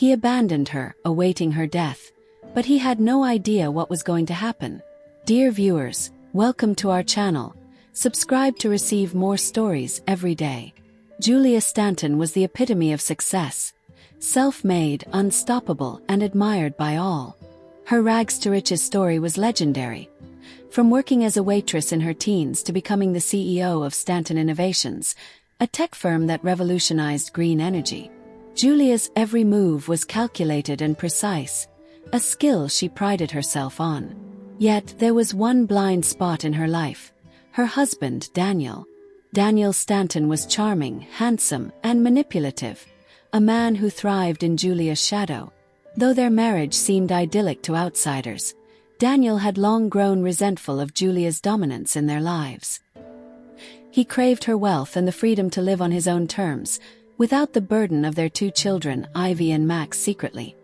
He abandoned her, awaiting her death, but he had no idea what was going to happen. Dear viewers, welcome to our channel. Subscribe to receive more stories every day. Julia Stanton was the epitome of success. Self-made, unstoppable, and admired by all. Her rags-to-riches story was legendary. From working as a waitress in her teens to becoming the CEO of Stanton Innovations, a tech firm that revolutionized green energy. Julia's every move was calculated and precise, a skill she prided herself on. Yet there was one blind spot in her life: her husband, Daniel. Daniel Stanton was charming, handsome, and manipulative, a man who thrived in Julia's shadow. Though their marriage seemed idyllic to outsiders, Daniel had long grown resentful of Julia's dominance in their lives. He craved her wealth and the freedom to live on his own terms, without the burden of their 2 children, Ivy and Max, secretly.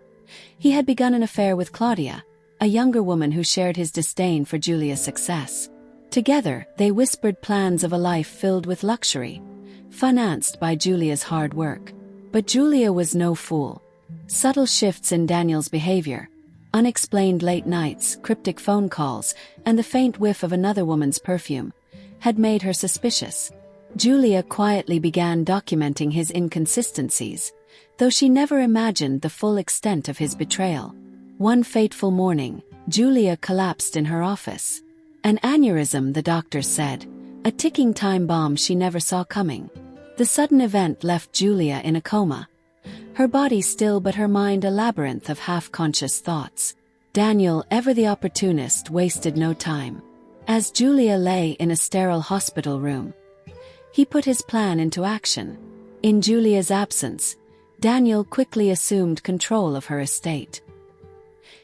He had begun an affair with Claudia, a younger woman who shared his disdain for Julia's success. Together, they whispered plans of a life filled with luxury, financed by Julia's hard work. But Julia was no fool. Subtle shifts in Daniel's behavior, unexplained late nights, cryptic phone calls, and the faint whiff of another woman's perfume, had made her suspicious. Julia quietly began documenting his inconsistencies, though she never imagined the full extent of his betrayal. One fateful morning, Julia collapsed in her office. An aneurysm, the doctors said, a ticking time bomb she never saw coming. The sudden event left Julia in a coma. Her body still but her mind a labyrinth of half-conscious thoughts. Daniel, ever the opportunist, wasted no time. As Julia lay in a sterile hospital room, he put his plan into action. In Julia's absence, Daniel quickly assumed control of her estate.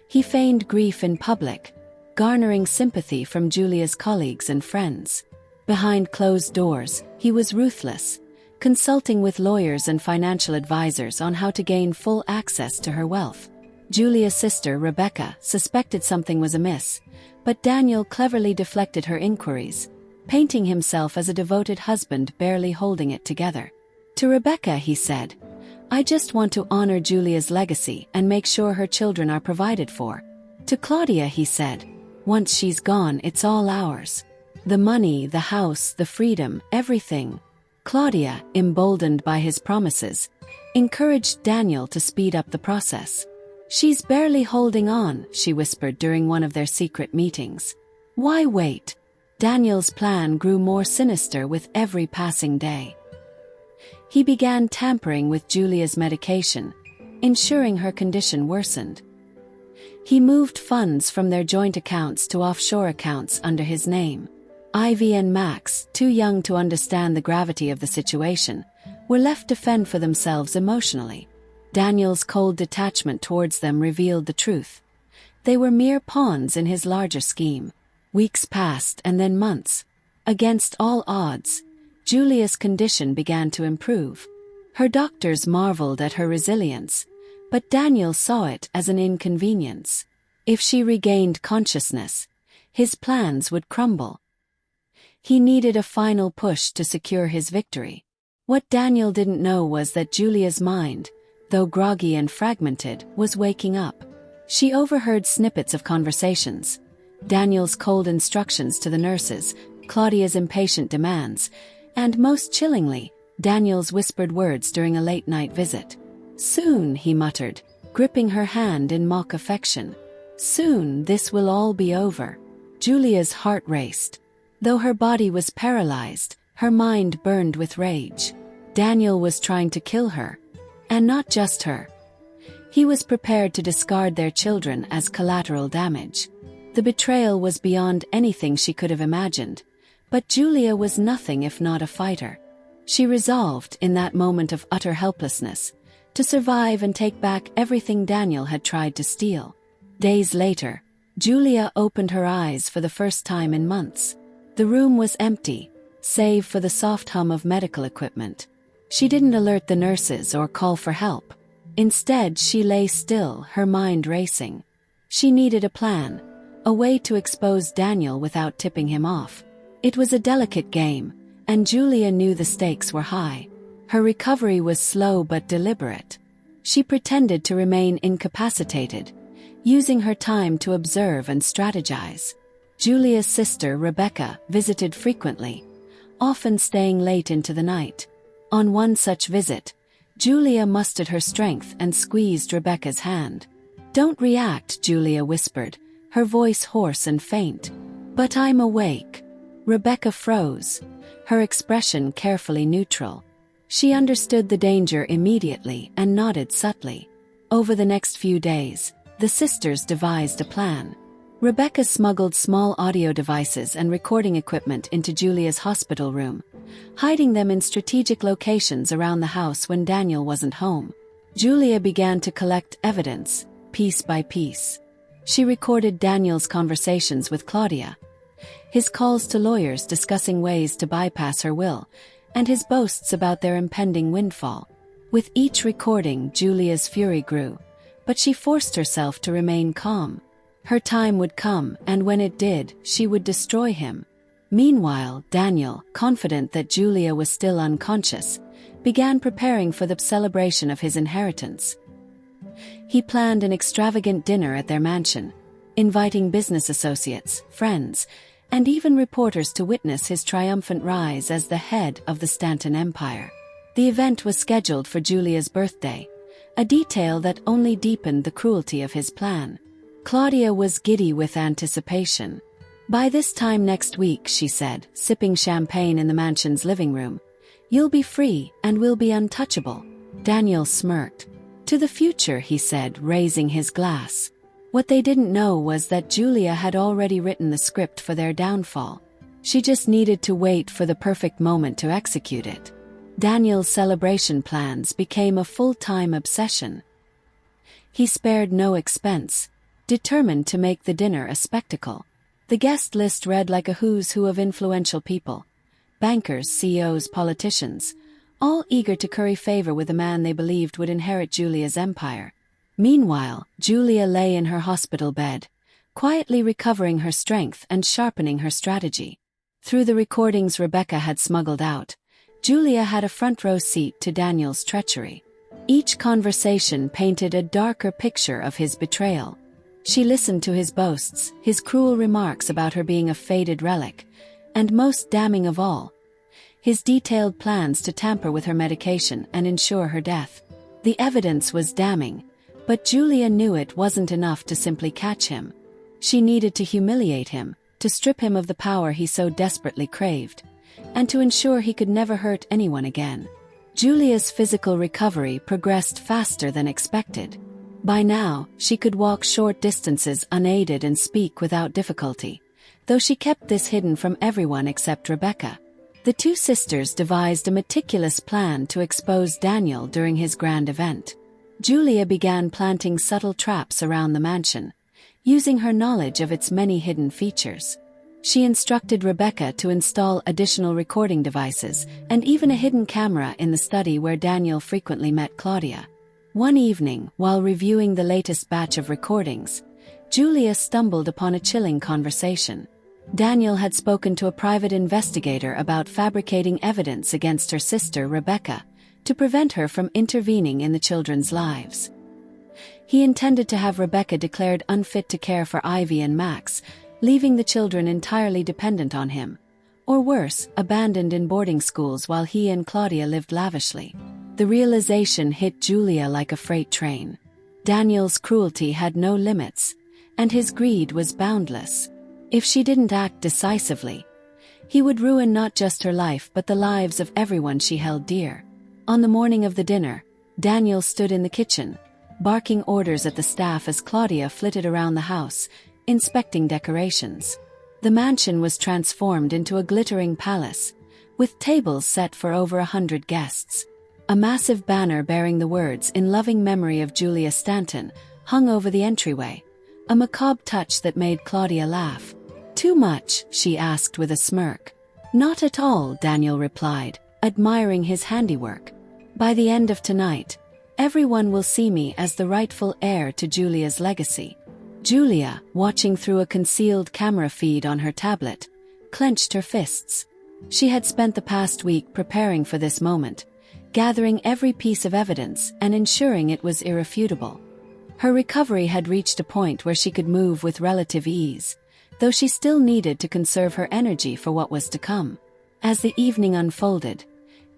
He feigned grief in public, garnering sympathy from Julia's colleagues and friends. Behind closed doors, he was ruthless, consulting with lawyers and financial advisors on how to gain full access to her wealth. Julia's sister, Rebecca, suspected something was amiss, but Daniel cleverly deflected her inquiries, painting himself as a devoted husband barely holding it together. To Rebecca he said, "I just want to honor Julia's legacy and make sure her children are provided for." To Claudia he said, "Once she's gone, it's all ours. The money, the house, the freedom, everything." Claudia, emboldened by his promises, encouraged Daniel to speed up the process. "She's barely holding on," she whispered during one of their secret meetings. "Why wait?" Daniel's plan grew more sinister with every passing day. He began tampering with Julia's medication, ensuring her condition worsened. He moved funds from their joint accounts to offshore accounts under his name. Ivy and Max, too young to understand the gravity of the situation, were left to fend for themselves emotionally. Daniel's cold detachment towards them revealed the truth. They were mere pawns in his larger scheme. Weeks passed and then months. Against all odds, Julia's condition began to improve. Her doctors marveled at her resilience, but Daniel saw it as an inconvenience. If she regained consciousness, his plans would crumble. He needed a final push to secure his victory. What Daniel didn't know was that Julia's mind, though groggy and fragmented, was waking up. She overheard snippets of conversations: Daniel's cold instructions to the nurses, Claudia's impatient demands, and most chillingly, Daniel's whispered words during a late-night visit. "Soon," he muttered, gripping her hand in mock affection. "Soon this will all be over." Julia's heart raced. Though her body was paralyzed, her mind burned with rage. Daniel was trying to kill her. And not just her. He was prepared to discard their children as collateral damage. The betrayal was beyond anything she could have imagined, but Julia was nothing if not a fighter. She resolved, in that moment of utter helplessness, to survive and take back everything Daniel had tried to steal. Days later, Julia opened her eyes for the first time in months. The room was empty, save for the soft hum of medical equipment. She didn't alert the nurses or call for help. Instead, she lay still, her mind racing. She needed a plan, a way to expose Daniel without tipping him off. It was a delicate game, and Julia knew the stakes were high. Her recovery was slow but deliberate. She pretended to remain incapacitated, using her time to observe and strategize. Julia's sister, Rebecca, visited frequently, often staying late into the night. On one such visit, Julia mustered her strength and squeezed Rebecca's hand. "Don't react," Julia whispered, her voice hoarse and faint. "But I'm awake." Rebecca froze, her expression carefully neutral. She understood the danger immediately and nodded subtly. Over the next few days, the sisters devised a plan. Rebecca smuggled small audio devices and recording equipment into Julia's hospital room, hiding them in strategic locations around the house when Daniel wasn't home. Julia began to collect evidence, piece by piece. She recorded Daniel's conversations with Claudia, his calls to lawyers discussing ways to bypass her will, and his boasts about their impending windfall. With each recording, Julia's fury grew, but she forced herself to remain calm. Her time would come, and when it did, she would destroy him. Meanwhile, Daniel, confident that Julia was still unconscious, began preparing for the celebration of his inheritance. He planned an extravagant dinner at their mansion, inviting business associates, friends, and even reporters to witness his triumphant rise as the head of the Stanton Empire. The event was scheduled for Julia's birthday, a detail that only deepened the cruelty of his plan. Claudia was giddy with anticipation. "By this time next week," she said, sipping champagne in the mansion's living room, "you'll be free and we'll be untouchable." Daniel smirked. "To the future," he said, raising his glass. What they didn't know was that Julia had already written the script for their downfall. She just needed to wait for the perfect moment to execute it. Daniel's celebration plans became a full-time obsession. He spared no expense, determined to make the dinner a spectacle. The guest list read like a who's who of influential people: bankers, CEOs, politicians, all eager to curry favor with the man they believed would inherit Julia's empire. Meanwhile, Julia lay in her hospital bed, quietly recovering her strength and sharpening her strategy. Through the recordings Rebecca had smuggled out, Julia had a front-row seat to Daniel's treachery. Each conversation painted a darker picture of his betrayal. She listened to his boasts, his cruel remarks about her being a faded relic, and most damning of all, his detailed plans to tamper with her medication and ensure her death. The evidence was damning, but Julia knew it wasn't enough to simply catch him. She needed to humiliate him, to strip him of the power he so desperately craved, and to ensure he could never hurt anyone again. Julia's physical recovery progressed faster than expected. By now, she could walk short distances unaided and speak without difficulty, though she kept this hidden from everyone except Rebecca. The two sisters devised a meticulous plan to expose Daniel during his grand event. Julia began planting subtle traps around the mansion, using her knowledge of its many hidden features. She instructed Rebecca to install additional recording devices and even a hidden camera in the study where Daniel frequently met Claudia. One evening, while reviewing the latest batch of recordings, Julia stumbled upon a chilling conversation. Daniel had spoken to a private investigator about fabricating evidence against her sister Rebecca to prevent her from intervening in the children's lives. He intended to have Rebecca declared unfit to care for Ivy and Max, leaving the children entirely dependent on him, or worse, abandoned in boarding schools while he and Claudia lived lavishly. The realization hit Julia like a freight train. Daniel's cruelty had no limits, and his greed was boundless. If she didn't act decisively, he would ruin not just her life but the lives of everyone she held dear. On the morning of the dinner, Daniel stood in the kitchen, barking orders at the staff as Claudia flitted around the house, inspecting decorations. The mansion was transformed into a glittering palace, with tables set for over 100 guests. A massive banner bearing the words "In loving memory of Julia Stanton" hung over the entryway, a macabre touch that made Claudia laugh. "Too much?" she asked with a smirk. "Not at all," Daniel replied, admiring his handiwork. "By the end of tonight, everyone will see me as the rightful heir to Julia's legacy." Julia, watching through a concealed camera feed on her tablet, clenched her fists. She had spent the past week preparing for this moment, gathering every piece of evidence and ensuring it was irrefutable. Her recovery had reached a point where she could move with relative ease, though she still needed to conserve her energy for what was to come. As the evening unfolded,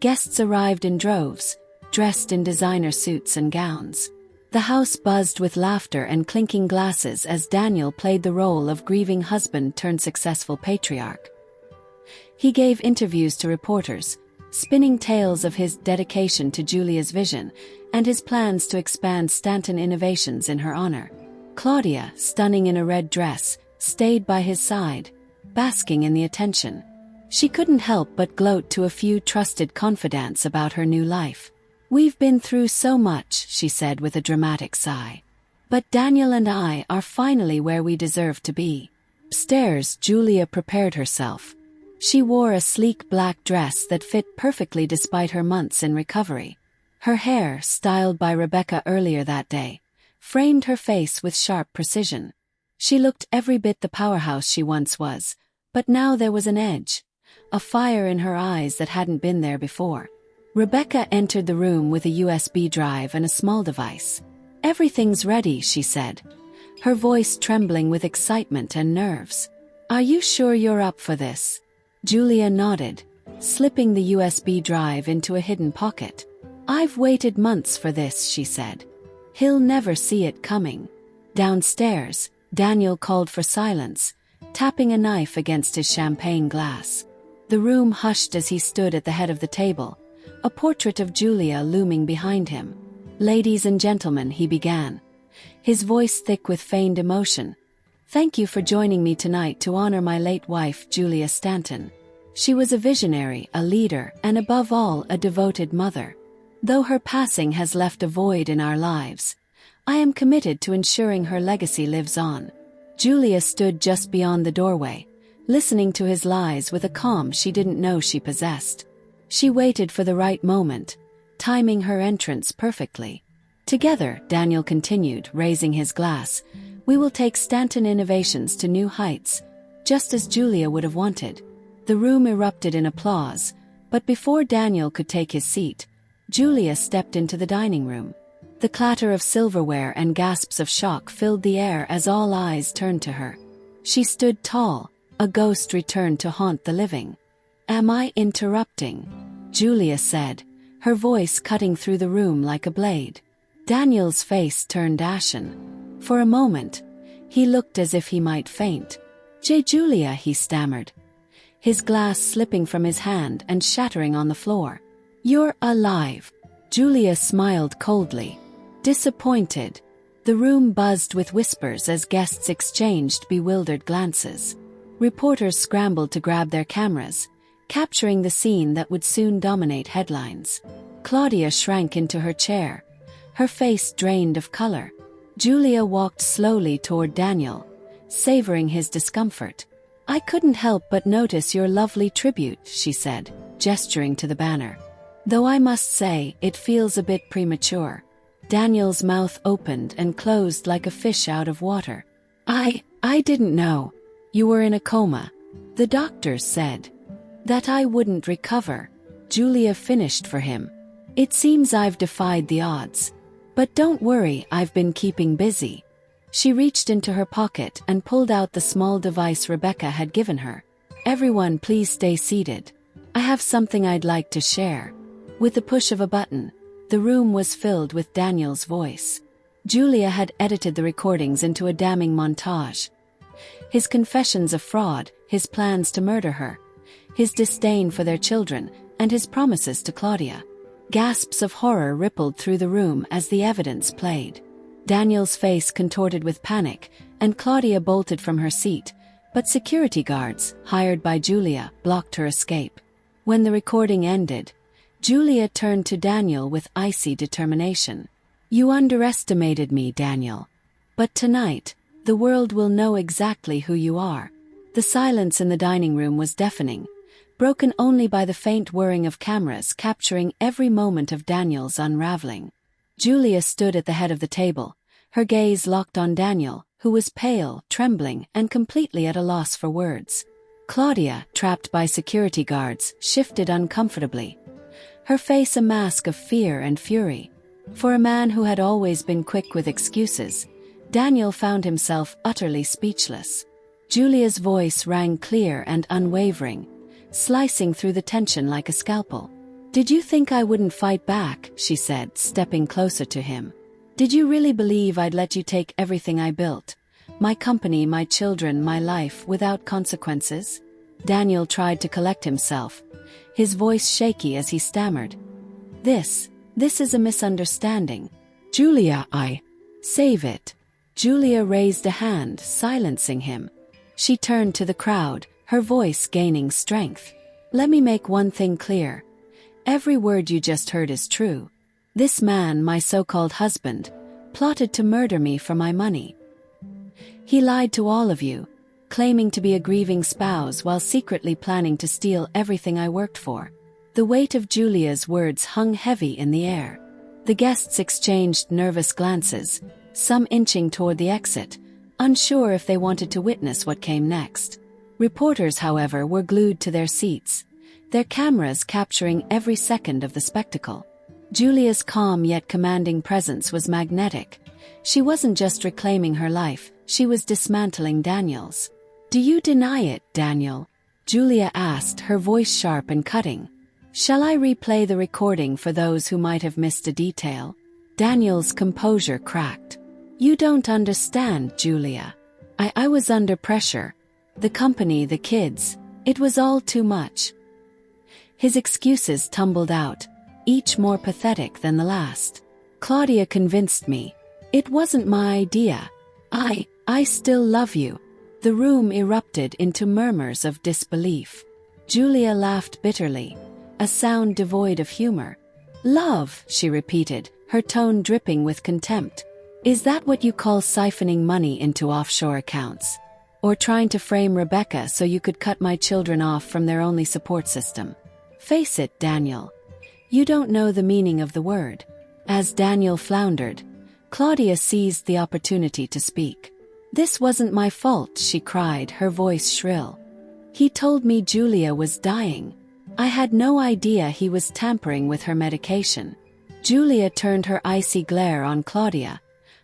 guests arrived in droves, dressed in designer suits and gowns. The house buzzed with laughter and clinking glasses as Daniel played the role of grieving husband turned successful patriarch. He gave interviews to reporters, spinning tales of his dedication to Julia's vision and his plans to expand Stanton Innovations in her honor. Claudia, stunning in a red dress, stayed by his side, basking in the attention. She couldn't help but gloat to a few trusted confidants about her new life. "We've been through so much," she said with a dramatic sigh. "But Daniel and I are finally where we deserve to be." Upstairs, Julia prepared herself. She wore a sleek black dress that fit perfectly despite her months in recovery. Her hair, styled by Rebecca earlier that day, framed her face with sharp precision. She looked every bit the powerhouse she once was, but now there was an edge, a fire in her eyes that hadn't been there before. Rebecca entered the room with a USB drive and a small device. "Everything's ready," she said, her voice trembling with excitement and nerves. "Are you sure you're up for this?" Julia nodded, slipping the USB drive into a hidden pocket. "I've waited months for this," she said. "He'll never see it coming." Downstairs, Daniel called for silence, tapping a knife against his champagne glass. The room hushed as he stood at the head of the table, a portrait of Julia looming behind him. "Ladies and gentlemen," he began, his voice thick with feigned emotion. "Thank you for joining me tonight to honor my late wife, Julia Stanton. She was a visionary, a leader, and above all, a devoted mother. Though her passing has left a void in our lives, I am committed to ensuring her legacy lives on." Julia stood just beyond the doorway, listening to his lies with a calm she didn't know she possessed. She waited for the right moment, timing her entrance perfectly. "Together," Daniel continued, raising his glass, "we will take Stanton Innovations to new heights, just as Julia would have wanted." The room erupted in applause, but before Daniel could take his seat, Julia stepped into the dining room. The clatter of silverware and gasps of shock filled the air as all eyes turned to her. She stood tall, a ghost returned to haunt the living. "Am I interrupting?" Julia said, her voice cutting through the room like a blade. Daniel's face turned ashen. For a moment, he looked as if he might faint. Julia," he stammered, his glass slipping from his hand and shattering on the floor. "You're alive." Julia smiled coldly, disappointed. The room buzzed with whispers as guests exchanged bewildered glances. Reporters scrambled to grab their cameras, capturing the scene that would soon dominate headlines. Claudia shrank into her chair, her face drained of color. Julia walked slowly toward Daniel, savoring his discomfort. "I couldn't help but notice your lovely tribute," she said, gesturing to the banner. "Though I must say, it feels a bit premature." Daniel's mouth opened and closed like a fish out of water. I didn't know. You were in a coma. The doctors said that I wouldn't recover." Julia finished for him. "It seems I've defied the odds. But don't worry, I've been keeping busy." She reached into her pocket and pulled out the small device Rebecca had given her. "Everyone, please stay seated. I have something I'd like to share." With the push of a button, the room was filled with Daniel's voice. Julia had edited the recordings into a damning montage. His confessions of fraud, his plans to murder her, his disdain for their children, and his promises to Claudia. Gasps of horror rippled through the room as the evidence played. Daniel's face contorted with panic, and Claudia bolted from her seat, but security guards, hired by Julia, blocked her escape. When the recording ended, Julia turned to Daniel with icy determination. "You underestimated me, Daniel. But tonight, the world will know exactly who you are." The silence in the dining room was deafening, broken only by the faint whirring of cameras capturing every moment of Daniel's unraveling. Julia stood at the head of the table, her gaze locked on Daniel, who was pale, trembling, and completely at a loss for words. Claudia, trapped by security guards, shifted uncomfortably, her face a mask of fear and fury. For a man who had always been quick with excuses, Daniel found himself utterly speechless. Julia's voice rang clear and unwavering, slicing through the tension like a scalpel. "Did you think I wouldn't fight back?" she said, stepping closer to him. "Did you really believe I'd let you take everything I built? My company, my children, my life, without consequences?" Daniel tried to collect himself, his voice shaky as he stammered. This is a misunderstanding. Julia, Save it." Julia raised a hand, silencing him. She turned to the crowd, her voice gaining strength. "Let me make one thing clear. Every word you just heard is true. This man, my so-called husband, plotted to murder me for my money. He lied to all of you, claiming to be a grieving spouse while secretly planning to steal everything I worked for." The weight of Julia's words hung heavy in the air. The guests exchanged nervous glances, some inching toward the exit, unsure if they wanted to witness what came next. Reporters, however, were glued to their seats, their cameras capturing every second of the spectacle. Julia's calm yet commanding presence was magnetic. She wasn't just reclaiming her life, she was dismantling Daniel's. "Do you deny it, Daniel?" Julia asked, her voice sharp and cutting. "Shall I replay the recording for those who might have missed a detail?" Daniel's composure cracked. "You don't understand, Julia. I was under pressure. The company, the kids, it was all too much." His excuses tumbled out, each more pathetic than the last. "Claudia convinced me. It wasn't my idea. I still love you." The room erupted into murmurs of disbelief. Julia laughed bitterly, a sound devoid of humor. "Love," she repeated, her tone dripping with contempt. "Is that what you call siphoning money into offshore accounts? Or trying to frame Rebecca so you could cut my children off from their only support system? Face it, Daniel. You don't know the meaning of the word." As Daniel floundered, Claudia seized the opportunity to speak. "This wasn't my fault," she cried, her voice shrill. "He told me Julia was dying. I had no idea he was tampering with her medication." Julia turned her icy glare on Claudia,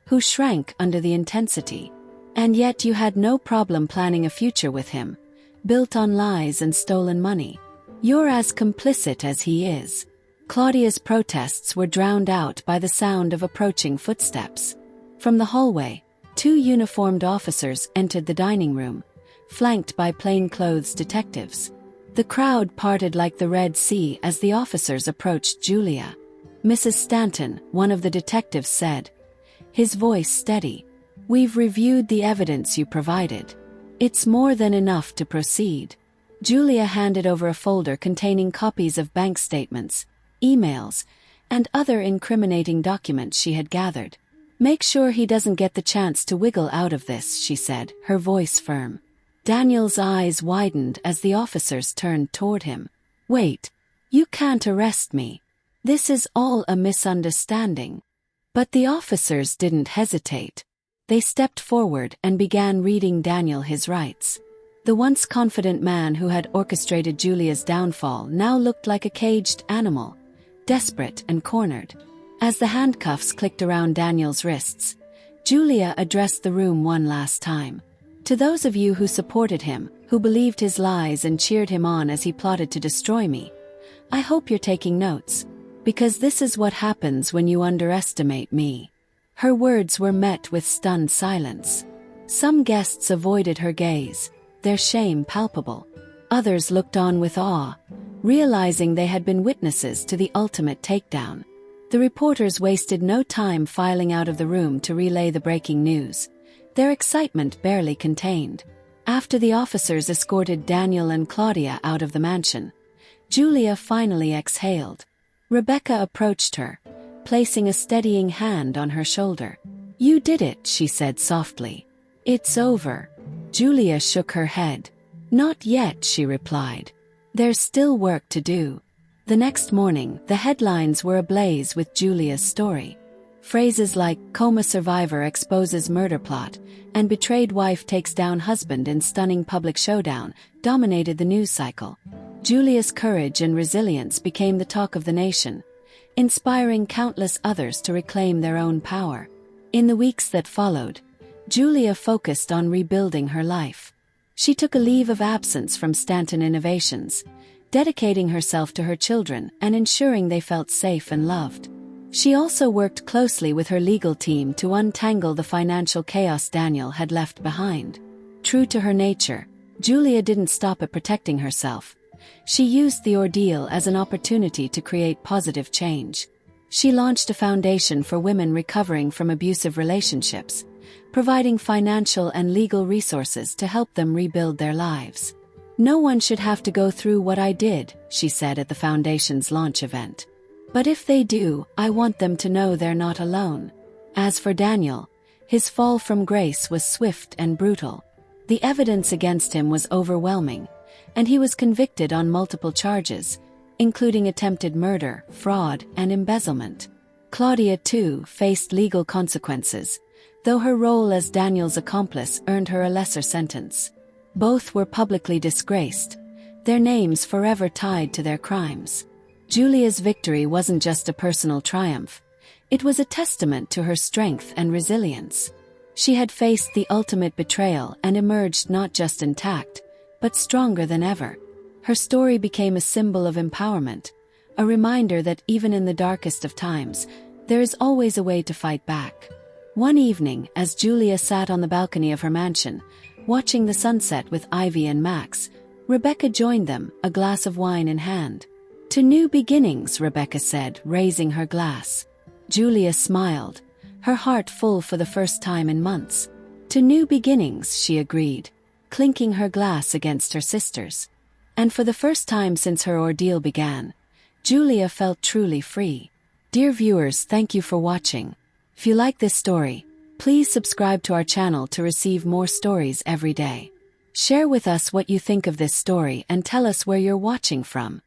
who shrank under the intensity. "And yet you had no problem planning a future with him, built on lies and stolen money. You're as complicit as he is." Claudia's protests were drowned out by the sound of approaching footsteps. From the hallway, two uniformed officers entered the dining room, flanked by plainclothes detectives. The crowd parted like the Red Sea as the officers approached Julia. "Mrs. Stanton," one of the detectives said, his voice steady, "we've reviewed the evidence you provided. It's more than enough to proceed." Julia handed over a folder containing copies of bank statements, emails, and other incriminating documents she had gathered. "Make sure he doesn't get the chance to wiggle out of this," she said, her voice firm. Daniel's eyes widened as the officers turned toward him. "Wait, you can't arrest me. This is all a misunderstanding." But the officers didn't hesitate. They stepped forward and began reading Daniel his rights. The once confident man who had orchestrated Julia's downfall now looked like a caged animal, desperate and cornered. As the handcuffs clicked around Daniel's wrists, Julia addressed the room one last time. "To those of you who supported him, who believed his lies and cheered him on as he plotted to destroy me, I hope you're taking notes, because this is what happens when you underestimate me." Her words were met with stunned silence. Some guests avoided her gaze, their shame palpable. Others looked on with awe, realizing they had been witnesses to the ultimate takedown. The reporters wasted no time filing out of the room to relay the breaking news, their excitement barely contained. After the officers escorted Daniel and Claudia out of the mansion, Julia finally exhaled. Rebecca approached her, placing a steadying hand on her shoulder. "You did it," she said softly. "It's over." Julia shook her head. "Not yet," she replied. "There's still work to do." The next morning, the headlines were ablaze with Julia's story. Phrases like "Coma survivor exposes murder plot" and "betrayed wife takes down husband in stunning public showdown" dominated the news cycle. Julia's courage and resilience became the talk of the nation, inspiring countless others to reclaim their own power. In the weeks that followed, Julia focused on rebuilding her life. She took a leave of absence from Stanton Innovations, dedicating herself to her children and ensuring they felt safe and loved. She also worked closely with her legal team to untangle the financial chaos Daniel had left behind. True to her nature, Julia didn't stop at protecting herself. She used the ordeal as an opportunity to create positive change. She launched a foundation for women recovering from abusive relationships, providing financial and legal resources to help them rebuild their lives. "No one should have to go through what I did," she said at the foundation's launch event. "But if they do, I want them to know they're not alone." As for Daniel, his fall from grace was swift and brutal. The evidence against him was overwhelming, and he was convicted on multiple charges, including attempted murder, fraud, and embezzlement. Claudia, too, faced legal consequences, though her role as Daniel's accomplice earned her a lesser sentence. Both were publicly disgraced, their names forever tied to their crimes. Julia's victory wasn't just a personal triumph, it was a testament to her strength and resilience. She had faced the ultimate betrayal and emerged not just intact, but stronger than ever. Her story became a symbol of empowerment, a reminder that even in the darkest of times, there is always a way to fight back. One evening, as Julia sat on the balcony of her mansion, watching the sunset with Ivy and Max, Rebecca joined them, a glass of wine in hand. "To new beginnings," Rebecca said, raising her glass. Julia smiled, her heart full for the first time in months. "To new beginnings," she agreed, clinking her glass against her sister's. And for the first time since her ordeal began, Julia felt truly free. Dear viewers, thank you for watching. If you like this story, please subscribe to our channel to receive more stories every day. Share with us what you think of this story and tell us where you're watching from.